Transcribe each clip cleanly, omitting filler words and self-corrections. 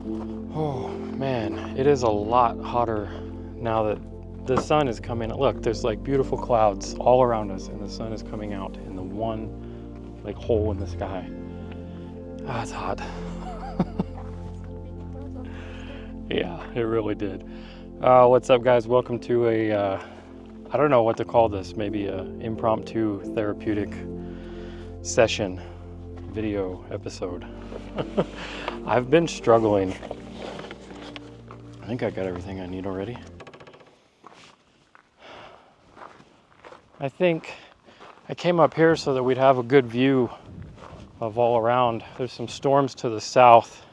Oh man, it is a lot hotter now that the sun is coming. Look, there's like beautiful clouds all around us and the sun is coming out in the one like hole in the sky. Ah, it's hot. Yeah, it really did. What's up, guys? Welcome to I don't know what to call this, maybe a impromptu therapeutic session video episode. I've been struggling. I think I got everything I need already. I think I came up here so that we'd have a good view of all around. There's some storms to the south.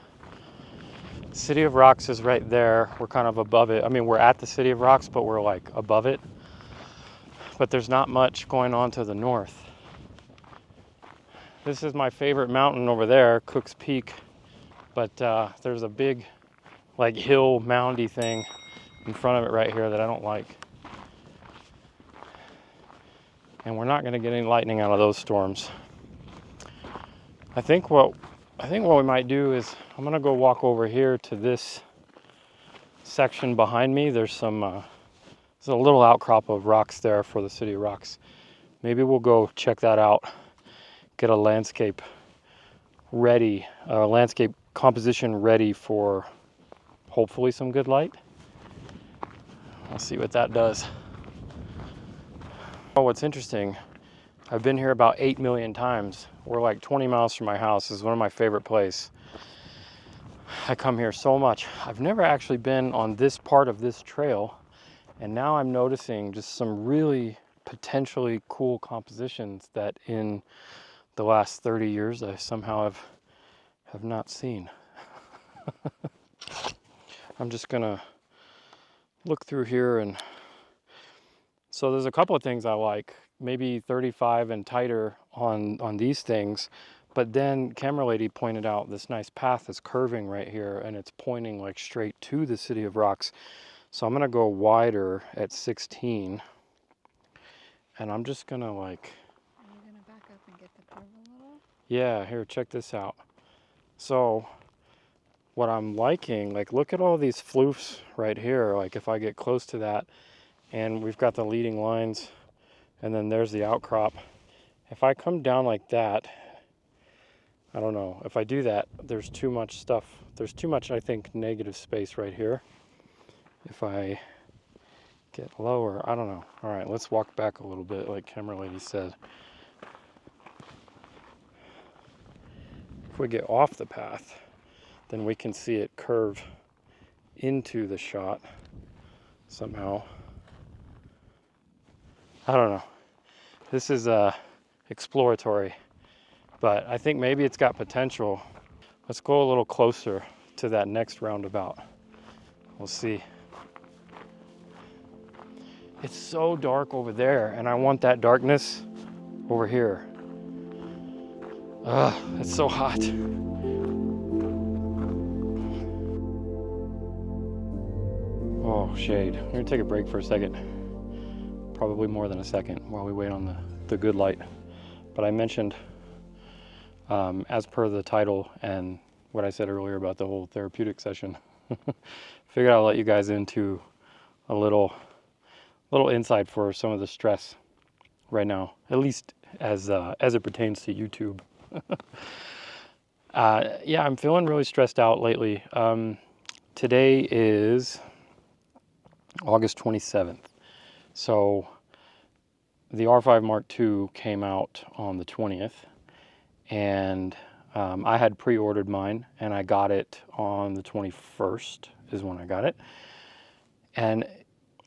City of Rocks is right there. We're kind of above it. I mean, we're at the City of Rocks, but we're like above it. But there's not much going on to the north. This is my favorite mountain over there, Cook's Peak. But there's a big like hill moundy thing in front of it right here that I don't like. And we're not going to get any lightning out of those storms. I think what we might do is I'm going to go walk over here to this section behind me. There's some there's a little outcrop of rocks there for the City of Rocks. Maybe we'll go check that out. Get a landscape ready, landscape composition ready for hopefully some good light. I'll see what that does. Oh, what's interesting, I've been here about 8 million times. We're like 20 miles from my house. This is one of my favorite places. I come here so much. I've never actually been on this part of this trail, and now I'm noticing just some really potentially cool compositions that in the last 30 years I somehow have not seen. I'm just gonna look through here, and so there's a couple of things I like, maybe 35 and tighter on these things, but then camera lady pointed out this nice path that's curving right here and it's pointing like straight to the City of Rocks. So I'm gonna go wider at 16, and I'm just gonna like... Are you gonna back up and get the curve a little? Yeah, here, check this out. So what I'm liking, like look at all these floofs right here, like if I get close to that, and we've got the leading lines, and then there's the outcrop. If I come down like that, I don't know, if I do that, there's too much stuff. There's too much, I think, negative space right here. If I get lower, I don't know. All right, let's walk back a little bit, like camera lady said. If we get off the path, then we can see it curve into the shot somehow. I don't know. This is exploratory, but I think maybe it's got potential. Let's go a little closer to that next roundabout. We'll see. It's so dark over there, and I want that darkness over here. Ugh, it's so hot. Oh, shade. We're gonna take a break for a second. Probably more than a second while we wait on the good light. But I mentioned, as per the title and what I said earlier about the whole therapeutic session, figured I'll let you guys into a little insight for some of the stress right now, at least as it pertains to YouTube. Yeah, I'm feeling really stressed out lately. Today is August 27th. So the R5 Mark II came out on the 20th, and I had pre-ordered mine, and I got it on the 21st is when I got it. And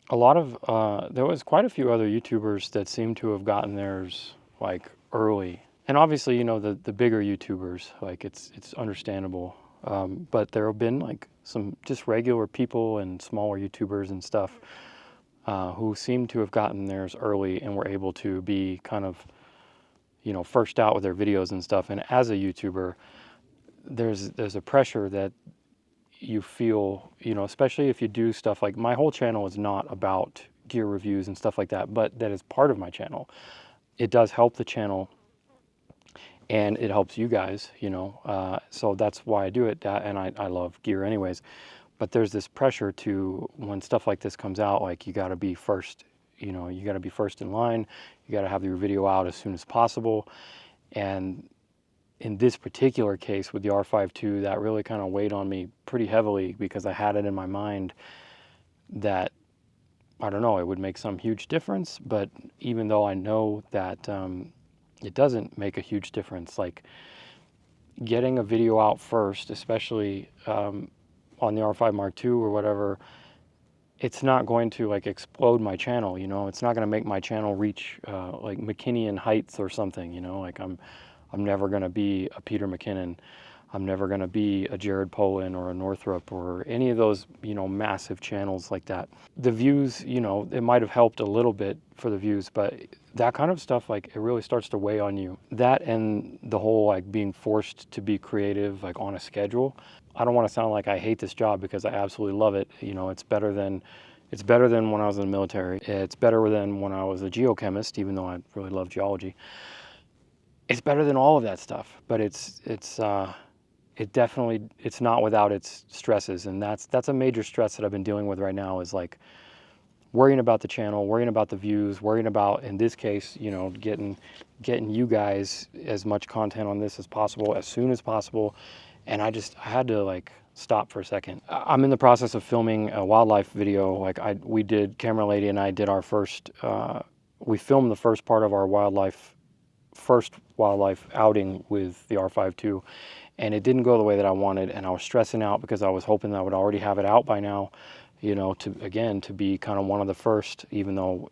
a lot of, there was quite a few other YouTubers that seem to have gotten theirs like early. And obviously, you know, the bigger YouTubers, like it's understandable. But there have been like some just regular people and smaller YouTubers and stuff who seem to have gotten theirs early and were able to be kind of, you know, first out with their videos and stuff. And as a YouTuber, there's a pressure that you feel, you know, especially if you do stuff like, my whole channel is not about gear reviews and stuff like that, but that is part of my channel. It does help the channel. and it helps you guys, you know. So that's why I do it. And I love gear anyways. But there's this pressure to, when stuff like this comes out, like you got to be first, you know, you got to be first in line. You got to have your video out as soon as possible. And in this particular case with the R5 II, that really kind of weighed on me pretty heavily, because I had it in my mind that, I don't know, it would make some huge difference. But even though I know that it doesn't make a huge difference, like getting a video out first, especially on the R5 Mark II or whatever, it's not going to like explode my channel, you know. It's not going to make my channel reach like McKinnon heights or something, you know. Like I'm never going to be a Peter McKinnon. I'm never going to be a Jared Polin or a Northrop or any of those, you know, massive channels like that. The views, you know, it might have helped a little bit for the views, but that kind of stuff, like, it really starts to weigh on you. That and the whole like being forced to be creative, like on a schedule. I don't want to sound like I hate this job, because I absolutely love it. You know, it's better than when I was in the military. It's better than when I was a geochemist, even though I really love geology. It's better than all of that stuff, but it definitely, it's not without its stresses. And that's a major stress that I've been dealing with right now, is like worrying about the channel, worrying about the views, worrying about, in this case, you know, getting you guys as much content on this as possible, as soon as possible. And I had to like stop for a second. I'm in the process of filming a wildlife video. Like we did, Camera Lady and I did our first, we filmed the first part of our first wildlife outing with the R5 II, and it didn't go the way that I wanted, and I was stressing out because I was hoping that I would already have it out by now, you know, to be kind of one of the first, even though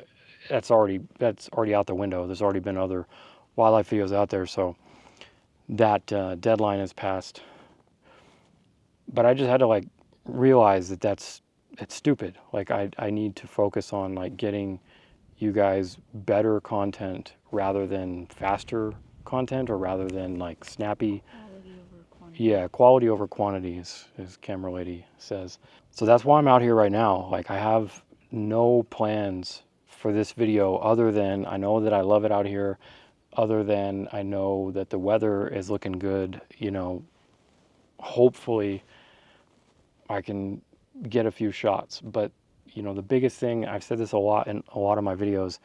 that's already out the window. There's already been other wildlife videos out there, so that deadline has passed. But I just had to like realize that it's stupid. Like I need to focus on like getting you guys better content rather than faster content, or rather than like snappy. Quality over quantity. Yeah, quality over quantity, as Camera Lady says. So that's why I'm out here right now. Like I have no plans for this video other than I know that I love it out here, other than I know that the weather is looking good. You know, hopefully I can get a few shots. But you know, the biggest thing, I've said this a lot in a lot of my videos,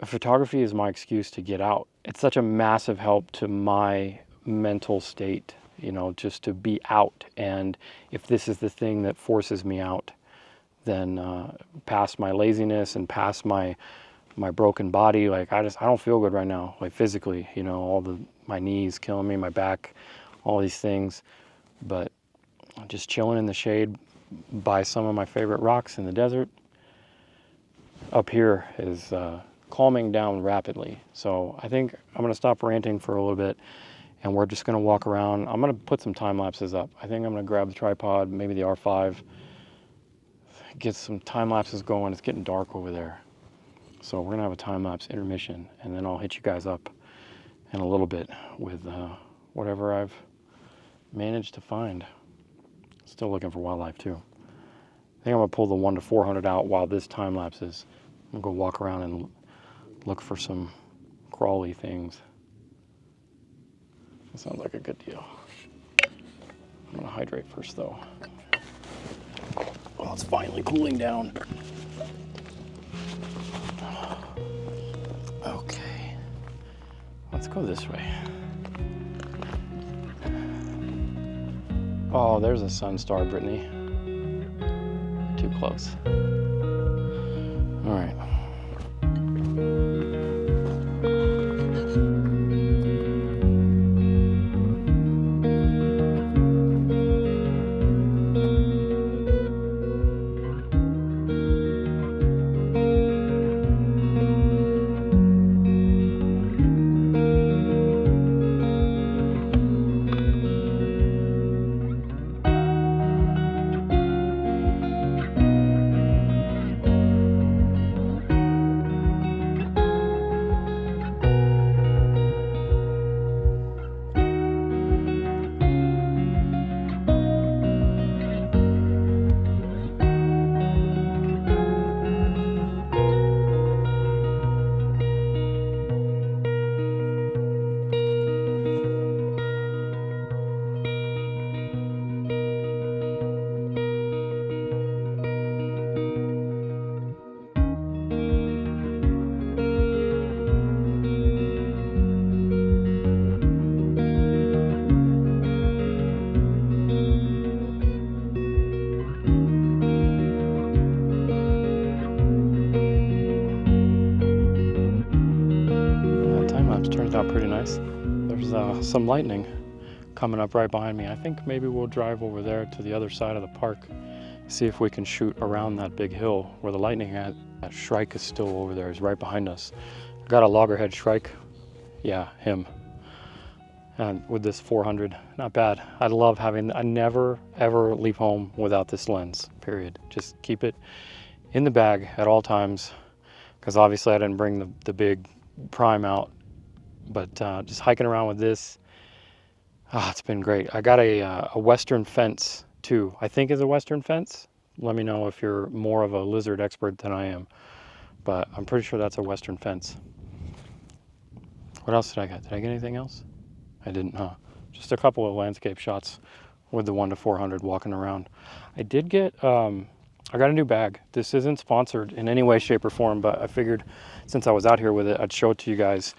photography is my excuse to get out. It's such a massive help to my mental state, you know, just to be out. And if this is the thing that forces me out, then past my laziness and past my broken body, like I don't feel good right now, like physically, you know, my knees killing me, my back, all these things. But just chilling in the shade by some of my favorite rocks in the desert up here is calming down rapidly. So I think I'm going to stop ranting for a little bit, and we're just going to walk around. I'm going to put some time lapses up. I think I'm going to grab the tripod, maybe the R5, get some time lapses going. It's getting dark over there, so we're going to have a time lapse intermission, and then I'll hit you guys up in a little bit with whatever I've managed to find. Still looking for wildlife too. I think I'm going to pull the 1 to 400 out while this time lapses. I'm going to go walk around and look for some crawly things. That sounds like a good deal. I'm going to hydrate first though. Oh, it's finally cooling down. Okay. Let's go this way. Oh, there's a sun star, Brittany. Too close. All right. this. There's some lightning coming up right behind me. I think maybe we'll drive over there to the other side of the park, see if we can shoot around that big hill where the lightning at. That shrike is still over there. He's right behind us. Got a loggerhead shrike. Yeah, him. And with this 400, not bad. I love having, I never ever leave home without this lens, period. Just keep it in the bag at all times, because obviously I didn't bring the big prime out, but just hiking around with this, it's been great. I got a Western fence too. I think is a Western fence. Let me know if you're more of a lizard expert than I am, but I'm pretty sure that's a Western fence. What else did I get? Did I get anything else? I didn't, huh? Just a couple of landscape shots with the 1-400 walking around. I did get, I got a new bag. This isn't sponsored in any way, shape, or form, but I figured since I was out here with it, I'd show it to you guys.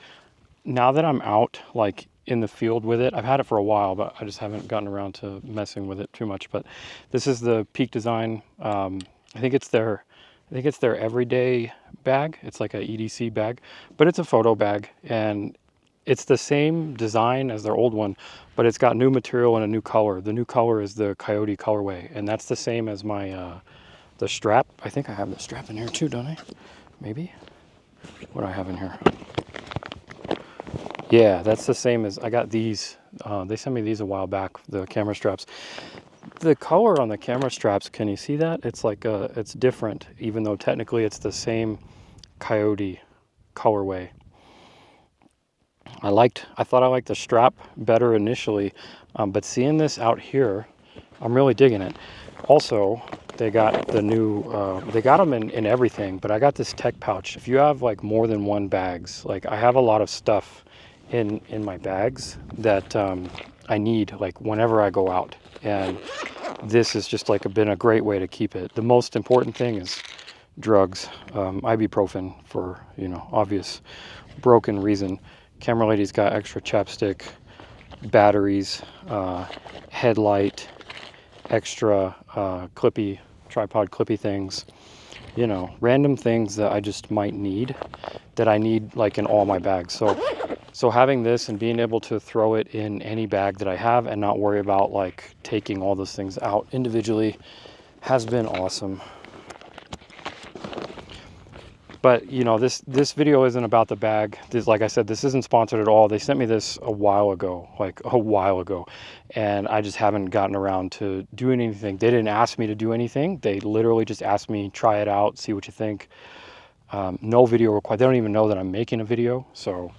Now that I'm out, like in the field with it, I've had it for a while, but I just haven't gotten around to messing with it too much. But this is the Peak Design. I think it's their everyday bag. It's like a EDC bag, but it's a photo bag, and it's the same design as their old one, but it's got new material and a new color. The new color is the Coyote colorway, and that's the same as my the strap. I think I have the strap in here too, don't I? Maybe. What do I have in here? Yeah, that's the same as I got these. They sent me these a while back, the camera straps. The color on the camera straps, can you see that? It's like it's different, even though technically it's the same Coyote colorway. I thought I liked the strap better initially, but seeing this out here, I'm really digging it. Also, they got the new, they got them in everything, but I got this tech pouch. If you have like more than one bags, like I have a lot of stuff in my bags that I need like whenever I go out, and this has just like been a great way to keep it. The most important thing is drugs, ibuprofen for, obvious broken reason. Camera lady's got extra chapstick, batteries, headlight, extra clippy, tripod clippy things, random things that I just might need, that I need like in all my bags. So having this and being able to throw it in any bag that I have and not worry about like taking all those things out individually has been awesome. But this video isn't about the bag. Like I said, this isn't sponsored at all. They sent me this a while ago, and I just haven't gotten around to doing anything. They didn't ask me to do anything. They literally just asked me, try it out, see what you think. No video required. They don't even know that I'm making a video, so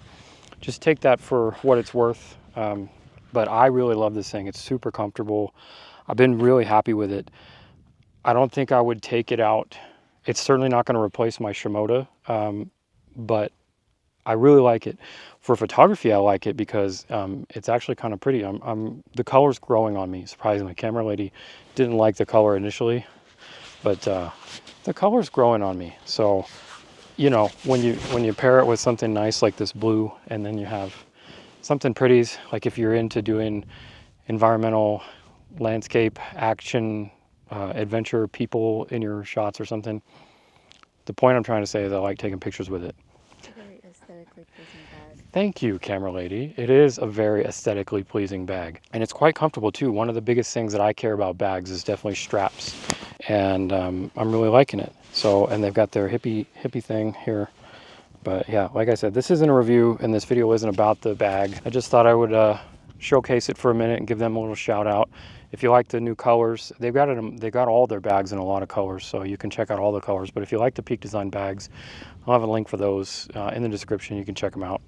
just take that for what it's worth. But I really love this thing. It's super comfortable. I've been really happy with it. I don't think I would take it out. It's certainly not going to replace my Shimoda, but I really like it. For photography, I like it because it's actually kind of pretty. The color's growing on me, surprisingly. Camera lady didn't like the color initially, but the color's growing on me. So, when you pair it with something nice like this blue, and then you have something pretty, like if you're into doing environmental, landscape, action, adventure people in your shots or something. The point I'm trying to say is I like taking pictures with it. It's a very aesthetically pleasing bag. Thank you, camera lady. It is a very aesthetically pleasing bag, and it's quite comfortable too. One of the biggest things that I care about bags is definitely straps, and I'm really liking it. So, and they've got their hippie thing here. But yeah, like I said, this isn't a review, and this video isn't about the bag. I just thought I would showcase it for a minute and give them a little shout out. If you like the new colors, they got all their bags in a lot of colors, so you can check out all the colors. But if you like the Peak Design bags, I'll have a link for those in the description. You can check them out.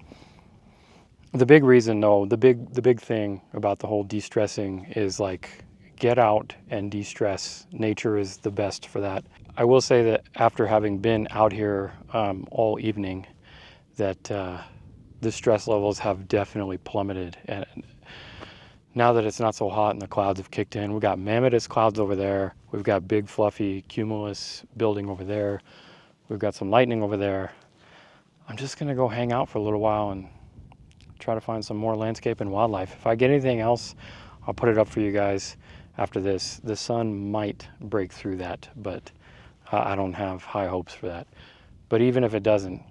The big reason, though, the big thing about the whole de-stressing is like get out and de-stress. Nature is the best for that. I will say that after having been out here all evening, that the stress levels have definitely plummeted. And now that it's not so hot and the clouds have kicked in, we've got mammotus clouds over there. We've got big fluffy cumulus building over there. We've got some lightning over there. I'm just gonna go hang out for a little while and try to find some more landscape and wildlife. If I get anything else, I'll put it up for you guys after this. The sun might break through that, but I don't have high hopes for that. But even if it doesn't,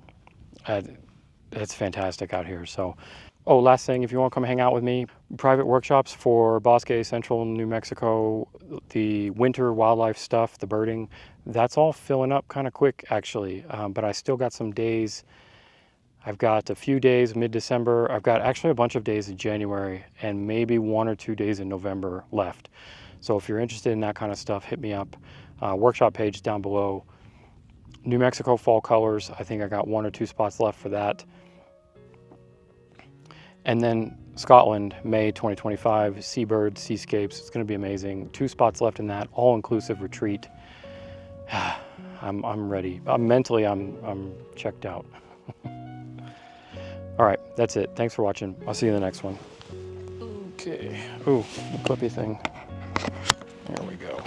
it's fantastic out here. So Oh, last thing, if you want to come hang out with me, private workshops for Bosque, Central New Mexico, the winter wildlife stuff, the birding, that's all filling up kind of quick actually. But I still got some days. I've got a few days mid-December. I've got actually a bunch of days in January and maybe 1 or 2 days in November left. So if you're interested in that kind of stuff, hit me up. Workshop page down below. New Mexico fall colors. I think I got 1 or 2 spots left for that. And then Scotland, May 2025, seabirds, seascapes. It's going to be amazing. 2 spots left in that all-inclusive retreat. I'm ready. Mentally, I'm checked out. All right, that's it. Thanks for watching. I'll see you in the next one. Okay. Ooh, the clippy thing. There we go.